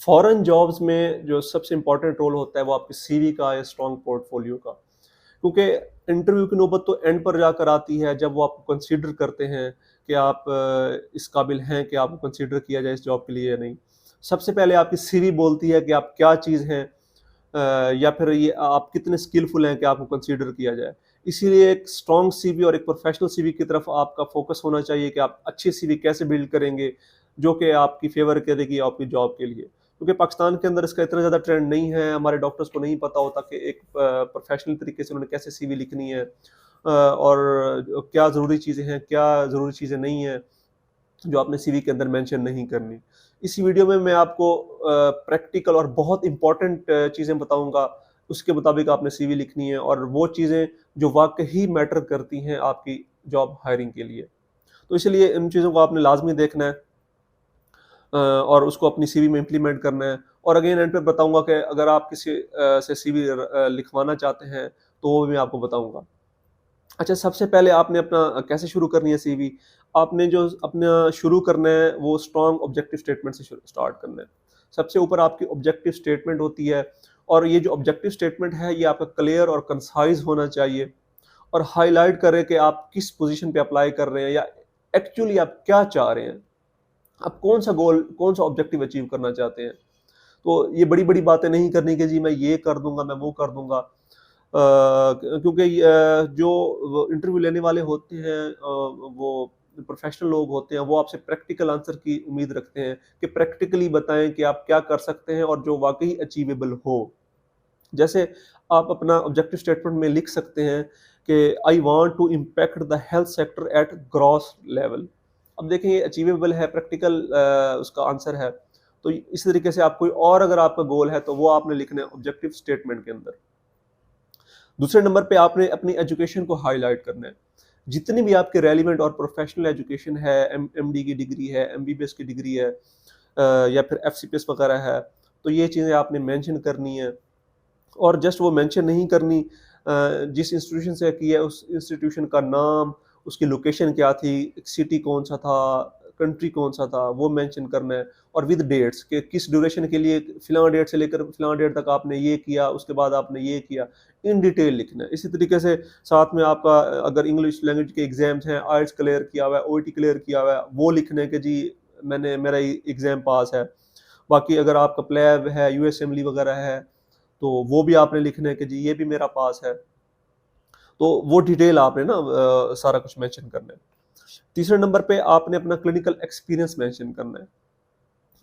Foreign jobs में जो सबसे इम्पोर्टेंट रोल होता है वो आपके सीवी का या स्ट्रॉन्ग पोर्टफोलियो का। क्योंकि इंटरव्यू की नौबत तो एंड पर जाकर आती है जब वो आपको कंसीडर करते हैं कि आप इस काबिल हैं कि आपको कंसीडर किया जाए इस जॉब के लिए या नहीं। सबसे पहले आपकी सीवी बोलती है कि आप क्या चीज़ हैं, या फिर ये आप कितने स्किलफुल हैं कि आपको कंसीडर किया जाए। इसीलिए एक स्ट्रॉन्ग सीवी और एक प्रोफेशनल सीवी की तरफ आपका फोकस होना चाहिए कि आप अच्छी सीवी कैसे बिल्ड करेंगे जो कि आपकी फेवर करेगी आपकी जॉब के लिए। क्योंकि पाकिस्तान के अंदर इसका इतना ज़्यादा ट्रेंड नहीं है, हमारे डॉक्टर्स को नहीं पता होता कि एक प्रोफेशनल तरीके से उन्होंने कैसे सीवी लिखनी है, और क्या ज़रूरी चीज़ें हैं, क्या ज़रूरी चीज़ें नहीं हैं, जो आपने सीवी के अंदर मेंशन नहीं करनी। इस वीडियो में मैं आपको प्रैक्टिकल और बहुत इंपॉर्टेंट चीज़ें बताऊँगा, उसके मुताबिक आपने सीवी लिखनी है और वो चीज़ें जो वाक़ई मैटर करती हैं आपकी जॉब हायरिंग के लिए। तो इसलिए इन चीज़ों को आपने लाज़मी देखना है, और उसको अपनी सीवी में इम्प्लीमेंट करना है। और अगेन एंड पे बताऊँगा कि अगर आप किसी से सीवी लिखवाना चाहते हैं, तो वो भी मैं आपको बताऊँगा। अच्छा, सबसे पहले आपने अपना कैसे शुरू करनी है सीवी? आपने जो अपना शुरू करना है वो स्ट्रॉन्ग ऑब्जेक्टिव स्टेटमेंट से स्टार्ट करना है। सबसे ऊपर आपकी ऑब्जेक्टिव स्टेटमेंट होती है, और ये जो ऑब्जेक्टिव स्टेटमेंट है ये आपका क्लियर और कंसाइज़ होना चाहिए, और हाइलाइट करे कि आप किस पोज़ीशन पे अप्लाई कर रहे हैं या एक्चुअली आप क्या चाह रहे हैं। आप कौन-सा गोल, कौन-सा ऑब्जेक्टिव अचीव करना चाहते हैं। तो ये बड़ी-बड़ी बातें नहीं करनी कि जी मैं ये कर दूँगा, मैं वो कर दूँगा। क्योंकि जो वो इंटरव्यू लेने वाले होते हैं, वो प्रोफेशनल लोग होते हैं, वो आपसे प्रैक्टिकल आंसर की उम्मीद रखते हैं कि प्रैक्टिकली बताएँ कि आप क्या कर सकते हैं और जो वाक़ई अचीवेबल हो। जैसे आप अपना ऑब्जेक्टिव स्टेटमेंट में लिख सकते हैं कि I want to impact the health sector at gross level. अब देखें ये अचीवेबल है, प्रैक्टिकल उसका आंसर है। तो इस तरीके से आप कोई और अगर आपका गोल है तो वो आपने लिखना है ऑब्जेक्टिव स्टेटमेंट के अंदर। दूसरे नंबर पे आपने अपनी एजुकेशन को हाईलाइट करना है। जितनी भी आपके रेलिवेंट और प्रोफेशनल एजुकेशन है, एमडी की डिग्री है, एमबीबीएस की डिग्री है, या फिर एफसीपीएस वगैरह है, तो ये चीज़ें आपने मेंशन करनी है। और जस्ट वो मेंशन नहीं करनी, जिस इंस्टीट्यूशन से की है उस इंस्टीट्यूशन का नाम, उसकी लोकेशन क्या थी, सिटी कौन-सा था, कंट्री कौन-सा था, वो मेंशन करना है, और विद डेट्स कि किस ड्यूरेशन के लिए फिलां डेट से लेकर फिलां डेट तक आपने ये किया, उसके बाद आपने ये किया, इन डिटेल लिखना है। इसी तरीके से साथ में आपका अगर इंग्लिश लैंग्वेज के एग्ज़ाम्स हैं, आइल्स क्लियर किया हुआ है, ओईटी क्लियर किया हुआ है, वो लिखना है कि जी मेरा एग्ज़ाम पास है। बाकी अगर आपका प्लेब है, यूएसएमएल वगैरह है, तो वो भी आपने लिखना है कि जी ये भी मेरा पास है। तो वो डिटेल आपने ना सारा कुछ मेंशन करना है। तीसरे नंबर पे आपने अपना क्लिनिकल एक्सपीरियंस मेंशन करना है,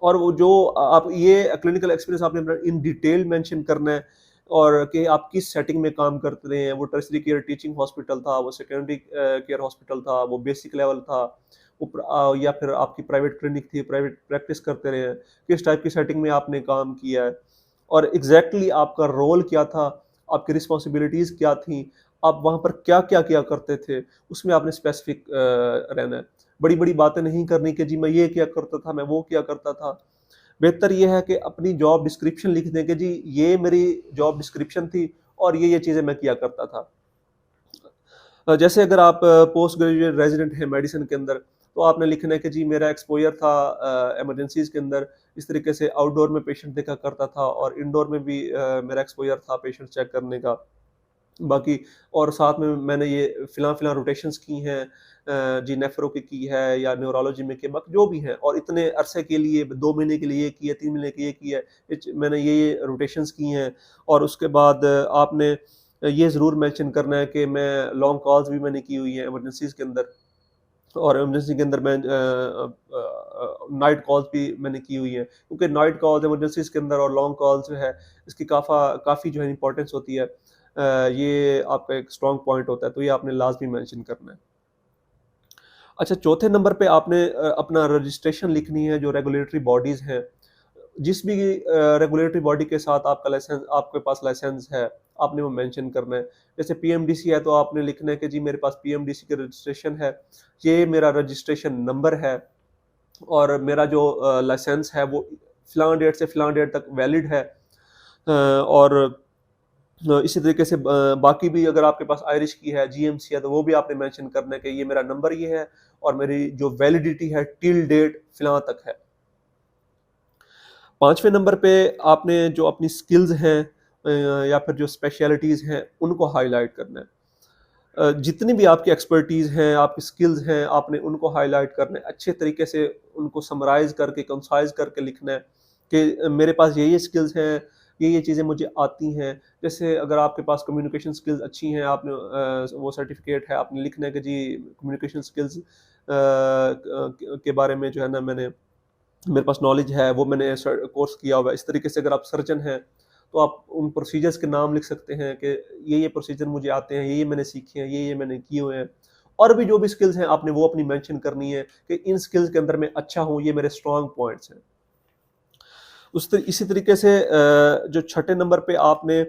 और वो जो आप ये क्लिनिकल एक्सपीरियंस आपने अपना इन डिटेल मेंशन करना है, और कि आप किस सेटिंग में काम करते रहे हैं। वो टर्शियरी केयर टीचिंग हॉस्पिटल था, वो सेकेंडरी केयर हॉस्पिटल था, वो बेसिक लेवल था, या फिर आपकी प्राइवेट क्लिनिक थी, प्राइवेट प्रैक्टिस करते रहे हैं, किस टाइप की सेटिंग में आपने काम किया है, और एग्जैक्टली आपका रोल क्या था, आपकी रिस्पॉन्सिबिलिटीज़ क्या थी, आप वहाँ पर क्या-क्या किया करते थे, उसमें आपने स्पेसिफिक रहना है। बड़ी-बड़ी बातें नहीं करनी कि जी मैं ये किया करता था, मैं वो किया करता था। बेहतर ये है कि अपनी जॉब डिस्क्रिप्शन लिख दें कि जी ये मेरी जॉब डिस्क्रिप्शन थी और ये चीज़ें मैं किया करता था। जैसे अगर आप पोस्ट ग्रेजुएट रेज़िडेंट हैं मेडिसिन के अंदर, तो आपने लिखना है कि जी मेरा एक्सपोज़र था इमरजेंसीज़ के अंदर, इस तरीके से आउटडोर में पेशेंट देखा करता था, और इंडोर में भी मेरा एक्सपोज़र था पेशेंट चेक करने का। बाकी और साथ में मैंने ये फ़िलहाल रोटेशंस की हैं, जी नेफ्रो की है या न्यूरोलॉजी में, के बाकी जो भी हैं, और इतने अरसे के लिए 2 महीने के लिए ये किया, 3 महीने के लिए ये किया है, मैंने ये रोटेशंस की हैं। और उसके बाद आपने ये ज़रूर मेंशन करना है कि मैं लॉन्ग कॉल्स भी मैंने की हुई हैं इमरजेंसीज़ के अंदर, और इमरजेंसी के अंदर मैं नाइट कॉल्स भी मैंने की हुई हैं, क्योंकि नाइट कॉल्स इमरजेंसीज़ के अंदर और लॉन्ग कॉल्स जो है, इसकी काफ़ी जो है इम्पोर्टेंस होती है। ये आपका एक स्ट्रॉन्ग पॉइंट होता है, तो ये आपने लाज़मी मेंशन करना है। अच्छा, चौथे नंबर पे आपने अपना रजिस्ट्रेशन लिखनी है जो रेगुलेटरी बॉडीज़ हैं। जिस भी रेगुलेटरी बॉडी के साथ आपका लाइसेंस, आपके पास लाइसेंस है, आपने वो मेंशन करना है। जैसे पीएमडीसी है तो आपने लिखना है कि जी मेरे पास पीएमडीसी का रजिस्ट्रेशन है, ये मेरा रजिस्ट्रेशन नंबर है, और मेरा जो लाइसेंस है वो फ़लाँ डेट से फ़लाँ डेट तक वैलिड है। और इसी तरीके से बाकी भी अगर आपके पास आयरिश की है, जीएमसी है, तो वो भी आपने मेंशन करना है कि ये मेरा नंबर ये है, और मेरी जो वैलिडिटी है टिल डेट फ़लाँ तक है। 5वें नंबर पे आपने जो अपनी स्किल्स हैं या फिर जो स्पेशलिटीज़ हैं, उनको हाइलाइट करना है। जितनी भी आपकी एक्सपर्टीज़ हैं, आपकी स्किल्स हैं, आपने उनको हाइलाइट करना है। अच्छे तरीके से उनको समराइज़ करके, कंसाइज़ करके लिखना है कि मेरे पास ये स्किल्स हैं, ये चीज़ें मुझे आती हैं। जैसे अगर आपके पास कम्युनिकेशन स्किल्स अच्छी हैं, आपने वो सर्टिफ़िकेट है, आपने लिखना है कि जी कम्युनिकेशन स्किल्स के बारे में जो है ना मेरे पास नॉलेज है, वो मैंने कोर्स किया हुआ है। इस तरीके से अगर आप सर्जन हैं, तो आप उन प्रोसीजर्स के नाम लिख सकते हैं कि ये प्रोसीजर मुझे आते हैं, ये मैंने सीखे हैं, ये मैंने किए हुए हैं। और भी जो भी स्किल्स हैं, आपने वो अपनी मेंशन करनी है कि इन स्किल्स के अंदर मैं अच्छा हूँ, ये मेरे स्ट्रॉन्ग पॉइंट्स हैं। इसी तरीके से जो छठे नंबर पे आपने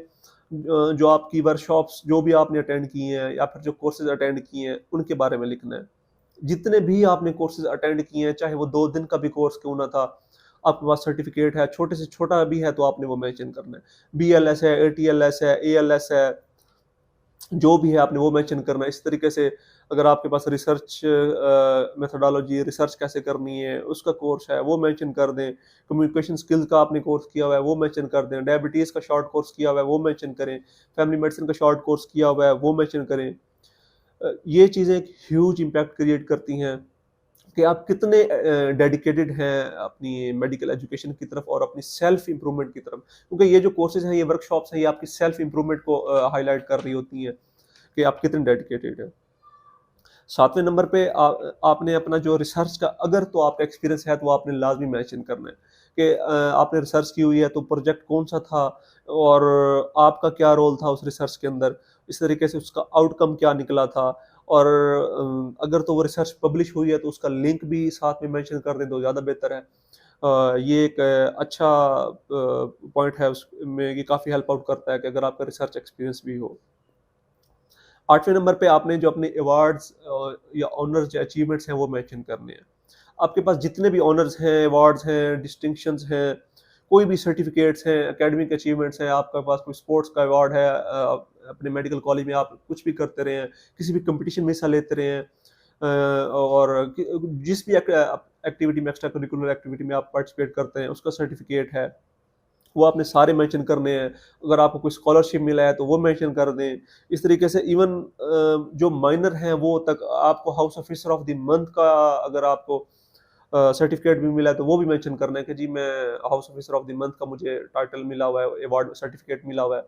जो आपकी वर्कशॉप्स जो भी आपने अटेंड की हैं या फिर जो कोर्सेज अटेंड किए हैं, उनके बारे में लिखना है। जितने भी आपने कोर्सेज अटेंड किए हैं, चाहे वो 2 दिन का भी कोर्स क्यों ना था, आपके पास सर्टिफिकेट है, छोटे से छोटा भी है तो आपने वो मेंशन करना है। बीएलएस है, एटीएलएस है, एएलएस है, जो भी है आपने वो मेंशन करना है। इस तरीके से अगर आपके पास रिसर्च मेथोडोलॉजी, रिसर्च कैसे करनी है, उसका कोर्स है, वो मेंशन कर दें। कम्युनिकेशन स्किल्स का आपने कोर्स किया हुआ है, वो मेंशन कर दें। डायबिटीज़ का शॉर्ट कोर्स किया हुआ है, वो मेंशन करें। फैमिली मेडिसिन का शॉर्ट कोर्स किया हुआ है, वो मेंशन करें। ये चीज़ें एक ह्यूज इम्पैक्ट क्रिएट करती हैं कि आप कितने डेडिकेटेड हैं अपनी मेडिकल एजुकेशन की तरफ और अपनी सेल्फ इम्प्रूवमेंट की तरफ, क्योंकि ये जो कोर्सेज हैं, ये वर्कशॉप्स हैं, ये आपकी सेल्फ इम्प्रूवमेंट को हाईलाइट कर रही होती हैं कि आप कितने डेडिकेटेड हैं। 7वें नंबर पे आपने अपना जो रिसर्च का अगर तो आपका एक्सपीरियंस है तो आपने लाजमी मेंशन करना है कि आपने रिसर्च की हुई है तो प्रोजेक्ट कौन सा था और आपका क्या रोल था उस रिसर्च के अंदर, इस तरीके से उसका आउटकम क्या निकला था। और अगर तो वो रिसर्च पब्लिश हुई है तो उसका लिंक भी साथ में मेंशन कर दें तो ज़्यादा बेहतर है। ये एक अच्छा पॉइंट है, उसमें ये काफ़ी हेल्प आउट करता है कि अगर आपका रिसर्च एक्सपीरियंस भी हो। 8वें नंबर पे आपने जो अपने अवार्ड्स या ऑनर्स जो अचीवमेंट्स हैं वो मेंशन करने हैं। आपके पास जितने भी ऑनर्स हैं, अवार्ड्स हैं, डिस्टिंक्शंस हैं, कोई भी सर्टिफिकेट्स हैं, एकेडमिक अचीवमेंट्स हैं, आपके पास कोई स्पोर्ट्स का अवार्ड है, अपने मेडिकल कॉलेज में आप कुछ भी करते रहे हैं, किसी भी कंपटीशन में हिस्सा लेते रहे हैं, और जिस भी एक्टिविटी में, एक्स्ट्रा करिकुलर एक्टिविटी में आप पार्टिसिपेट करते हैं, उसका सर्टिफिकेट है, वो आपने सारे मेंशन करने हैं। अगर आपको कोई स्कॉलरशिप मिला है तो वो मेंशन कर दें। इस तरीके से इवन जो माइनर हैं वो तक, आपको house officer of the month का अगर आपको सर्टिफिकेट भी मिला है तो वो भी मेंशन करना है कि जी मैं house officer of the month का मुझे टाइटल मिला हुआ है, अवार्ड सर्टिफिकेट मिला हुआ है।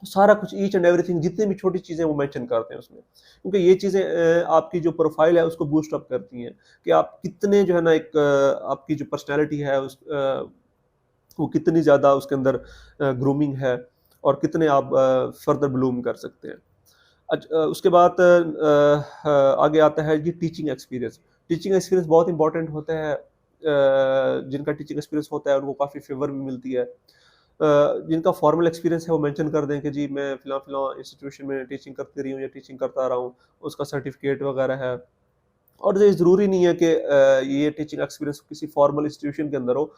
सारा कुछ ईच एंड एवरीथिंग, जितनी भी छोटी चीज़ें वो मेंशन करते हैं उसमें, क्योंकि ये चीज़ें आपकी जो प्रोफाइल है उसको बूस्ट अप करती हैं कि आप कितने जो है ना एक आपकी जो पर्सनैलिटी है वो कितनी ज़्यादा उसके अंदर ग्रूमिंग है और कितने आप फर्दर ब्लूम कर सकते हैं। उसके बाद आगे आता है जी टीचिंग एक्सपीरियंस। टीचिंग एक्सपीरियंस बहुत इंपॉर्टेंट होता है। जिनका टीचिंग एक्सपीरियंस होता है उनको काफ़ी फेवर भी मिलती है। जिनका फॉर्मल एक्सपीरियंस है वो मेंशन कर दें कि जी मैं फ़िलहाल इंस्टीट्यूशन में टीचिंग करती रही हूँ या टीचिंग करता रहा हूँ, उसका सर्टिफिकेट वगैरह है। और ये ज़रूरी नहीं है कि ये टीचिंग एक्सपीरियंस किसी फॉर्मल इंस्टीट्यूशन के अंदर हो।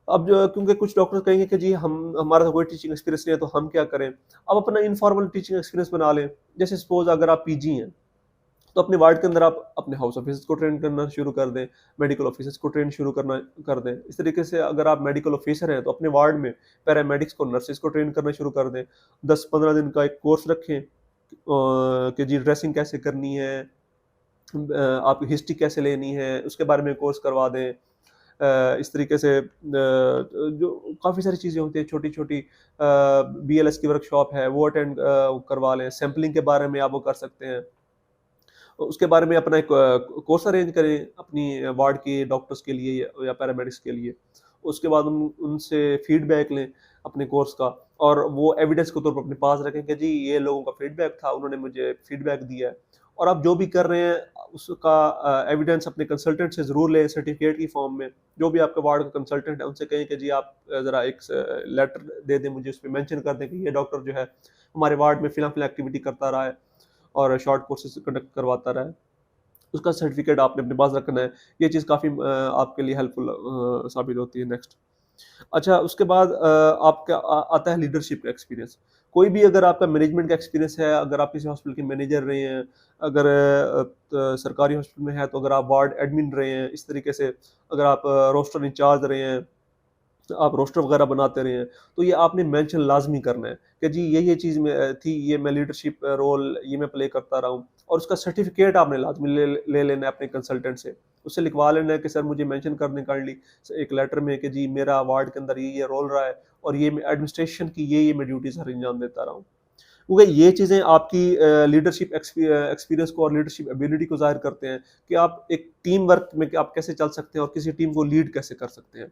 अब जो, क्योंकि कुछ डॉक्टर कहेंगे कि जी हम हमारा तो कोई टीचिंग एक्सपीरियंस नहीं है तो हम क्या करें? आप अपना इनफॉर्मल टीचिंग एक्सपीरियंस बना लें। जैसे सपोज़ अगर आप पीजी हैं, तो अपने वार्ड के अंदर आप अपने हाउस ऑफिसर्स को ट्रेन करना शुरू कर दें, मेडिकल ऑफिसर्स को ट्रेन शुरू करना कर दें। इस तरीके से अगर आप मेडिकल ऑफिसर हैं, तो अपने वार्ड में पैरामेडिक्स को, नर्सेस को ट्रेन करना शुरू कर दें। 10-15 दिन का एक कोर्स रखें कि जी ड्रेसिंग कैसे करनी है, आपकी हिस्ट्री कैसे लेनी है, उसके बारे में कोर्स करवा दें। इस तरीके से जो काफ़ी सारी चीज़ें होती हैं छोटी-छोटी, बीएलएस की वर्कशॉप है वो अटेंड करवा लें, सैंपलिंग के बारे में आप वो कर सकते हैं। उसके बारे में अपना एक कोर्स अरेंज करें अपनी वार्ड के डॉक्टर्स के लिए या पैरामेडिक्स के लिए। उसके बाद उनसे फीडबैक लें अपने कोर्स का और वो एविडेंस के तौर पर अपने पास रखें कि जी ये लोगों का फीडबैक था, उन्होंने मुझे फीडबैक दिया है। और आप जो भी कर रहे हैं उसका एविडेंस अपने कंसल्टेंट से ज़रूर लें सर्टिफिकेट की फॉर्म में। जो भी आपके वार्ड का कंसल्टेंट है उनसे कहें कि जी आप ज़रा एक लेटर दे दें मुझे, उसमें मेंशन कर दें कि ये डॉक्टर जो है हमारे वार्ड में फ़िलहाल एक्टिविटी करता रहा है और शॉर्ट कोर्सेज कंडक्ट करवाता रहा है। उसका सर्टिफिकेट आपने अपने पास रखना है। ये चीज़ काफ़ी आपके लिए हेल्पफुल साबित होती है। नेक्स्ट, अच्छा उसके बाद आपका आता है लीडरशिप का एक्सपीरियंस। कोई भी अगर आपका मैनेजमेंट का एक्सपीरियंस है, अगर आप किसी हॉस्पिटल के मैनेजर रहे हैं, अगर सरकारी हॉस्पिटल में है तो अगर आप वार्ड एडमिन रहे हैं, इस तरीके से अगर आप रोस्टर इंचार्ज रहे हैं, आप रोस्टर वगैरह बनाते रहे हैं, तो ये आपने मेंशन लाज़मी करना है कि जी ये चीज़ में थी, ये मैं लीडरशिप रोल ये मैं प्ले करता रहा हूँ, और उसका सर्टिफ़िकेट आपने लाज़मी ले लेना है अपने कंसल्टेंट से। उससे लिखवा लेना है कि सर मुझे मेंशन करने काइंडली एक लेटर में कि जी मेरा वार्ड के अंदर ये रोल रहा है, और ये मैं एडमिनिस्ट्रेशन की ये मैं ड्यूटीज़ हर अंजाम देता रहा हूँ। क्योंकि ये चीज़ें आपकी लीडरशिप एक्सपीरियंस को और लीडरशिप एबिलिटी को ज़ाहिर करते हैं कि आप एक टीम वर्क में आप कैसे चल सकते हैं और किसी टीम को लीड कैसे कर सकते हैं।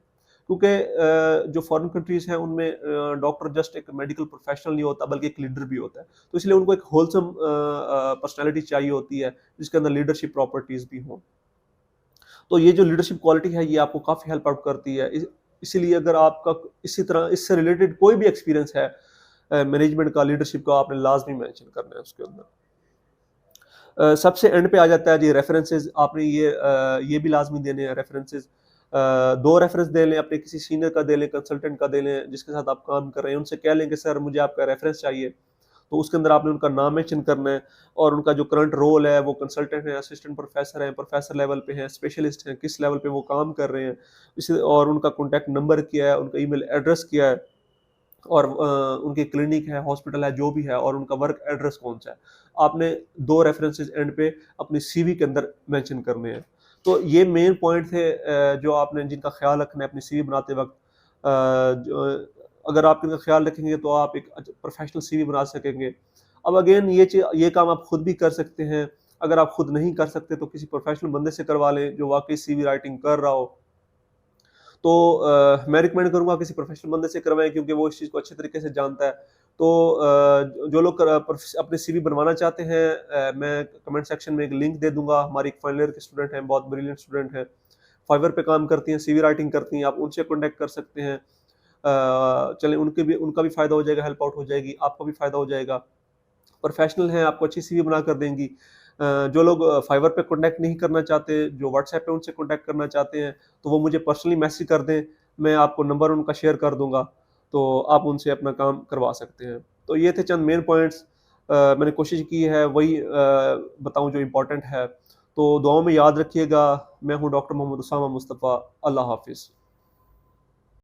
क्योंकि जो फॉरेन कंट्रीज़ हैं उनमें डॉक्टर जस्ट एक मेडिकल प्रोफेशनल नहीं होता, बल्कि एक लीडर भी होता है। तो इसलिए उनको एक होलसम पर्सनैलिटी चाहिए होती है, जिसके अंदर लीडरशिप प्रॉपर्टीज़ भी हों। तो ये जो लीडरशिप क्वालिटी है ये आपको काफ़ी हेल्प आउट करती है। इसीलिए अगर आपका इसी तरह इससे रिलेटेड कोई भी एक्सपीरियंस है मैनेजमेंट का, लीडरशिप का, आपने लाज़मी मेंशन करना है उसके अंदर। सबसे एंड पे आ जाता है जी रेफरेंसेस। आपने ये भी लाज़मी देने हैं रेफरेंसेस। 2 रेफरेंस दे लें, अपने किसी सीनियर का दे लें, कंसल्टेंट का दे लें, जिसके साथ आप काम कर रहे हैं, उनसे कह लें कि सर मुझे आपका रेफरेंस चाहिए। तो उसके अंदर आपने उनका नाम मेंशन करना है, और उनका जो करंट रोल है, वो कंसल्टेंट है, असिस्टेंट प्रोफेसर हैं, प्रोफेसर लेवल पे हैं, स्पेशलिस्ट हैं, किस लेवल पे वो काम कर रहे हैं, इसी और उनका कॉन्टैक्ट नंबर क्या है, उनका ईमेल एड्रेस क्या है, और उनकी क्लिनिक है, हॉस्पिटल है, जो भी है, और उनका वर्क एड्रेस कौन-सा है। आपने 2 रेफरेंसेस एंड पे अपनी सीवी के अंदर मेंशन करने हैं। तो ये मेन पॉइंट थे जो आपने जिनका ख़्याल रखना है अपनी सीवी बनाते वक़्त। जो अगर आप इनका ख़्याल रखेंगे तो आप एक प्रोफ़ेशनल सीवी बना सकेंगे। अब अगेन ये काम आप खुद भी कर सकते हैं। अगर आप खुद नहीं कर सकते तो किसी प्रोफ़ेशनल बंदे से करवा लें, जो वाक़ई सीवी राइटिंग कर रहा हो। तो मैं रिकमेंड करूँगा किसी प्रोफेशनल बंदे से करवाएँ, क्योंकि वो इस चीज़ को अच्छे तरीके से जानता है। तो जो लोग अपनी सीवी बनवाना चाहते हैं, मैं कमेंट सेक्शन में एक लिंक दे दूँगा। हमारी एक फाइनल ईयर की स्टूडेंट हैं, बहुत ब्रिलियंट स्टूडेंट हैं। फाइवर पे काम करती हैं, सीवी राइटिंग करती हैं, आप उनसे कॉन्टैक्ट कर सकते हैं। चलें उनका भी फ़ायदा हो जाएगा, हेल्प आउट हो जाएगी, आपका भी फ़ायदा हो जाएगा। प्रोफेशनल हैं, आपको अच्छी सीवी बना कर देंगी। जो लोग फाइवर पे कॉन्टैक्ट नहीं करना चाहते, जो व्हाट्सएप पे उनसे कॉन्टैक्ट करना चाहते हैं, तो वो मुझे पर्सनली मैसेज कर दें, मैं आपको नंबर उनका शेयर कर दूँगा, तो आप उनसे अपना काम करवा सकते हैं। तो ये थे चंद मेन पॉइंट्स। मैंने कोशिश की है वही बताऊँ जो इम्पोर्टेंट है। तो दुआओं में याद रखिएगा। मैं हूँ डॉक्टर मोहम्मद उसामा मुस्तफ़ा। अल्लाह हाफ़िज़।